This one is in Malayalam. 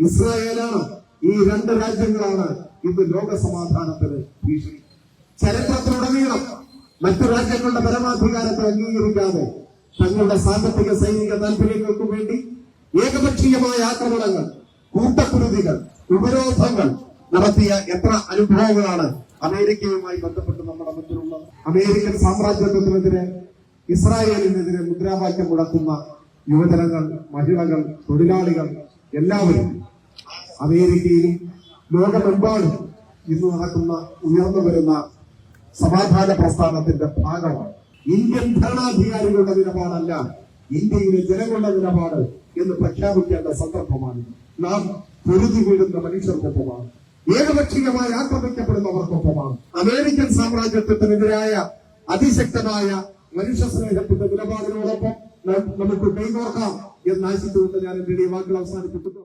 ഇസ്രായേലാണ്. ഈ രണ്ട് രാജ്യങ്ങളാണ് ഇന്ന് ലോക സമാധാനത്തിന് ഭീഷണി. ചരിത്രത്തിലുടനീളം മറ്റു രാജ്യങ്ങളുടെ പരമാധികാരത്തെ അംഗീകരിക്കാതെ തങ്ങളുടെ സാമ്പത്തിക സൈനിക താല്പര്യങ്ങൾക്കു വേണ്ടി ഏകപക്ഷീയമായ ആക്രമണങ്ങൾ, കൂട്ടക്കുരുതികൾ, ഉപരോധങ്ങൾ നടത്തിയ എത്ര അനുഭവങ്ങളാണ് അമേരിക്കയുമായി ബന്ധപ്പെട്ട് നമ്മുടെ മുന്നിലുള്ളത്. അമേരിക്കൻ സാമ്രാജ്യത്വത്തിനെതിരെ, ഇസ്രായേലിനെതിരെ മുദ്രാവാക്യം മുടക്കുന്ന യുവജനങ്ങൾ, മഹിളകൾ, തൊഴിലാളികൾ എല്ലാവരും അമേരിക്കയിലും ലോകമെമ്പാടും ഇന്ന് നടക്കുന്ന ഉയർന്നു വരുന്ന സമാധാന പ്രസ്ഥാനത്തിന്റെ ഭാഗമാണ്. ഇന്ത്യൻ ഭരണാധികാരികളുടെ നിലപാടല്ല, ഇന്ത്യയിലെ ജനങ്ങളുടെ നിലപാട് എന്ന് പ്രഖ്യാപിക്കേണ്ട സന്ദർഭമാണ്. നാം പൊരുതി വീഴുന്ന മനുഷ്യർക്കൊപ്പമാണ്, ഏകപക്ഷീയമായി ആക്രമിക്കപ്പെടുന്നവർക്കൊപ്പമാണ്. അമേരിക്കൻ സാമ്രാജ്യത്വത്തിനെതിരായ അതിശക്തമായ മനുഷ്യ സ്നേഹത്തിന്റെ നിലപാടിനോടൊപ്പം നമുക്ക് കൈകോർക്കാം എന്ന് ആശിച്ചുകൊണ്ട് ഞാൻ എന്റെ വാക്കുകൾ അവസാനിപ്പിക്കുന്നു.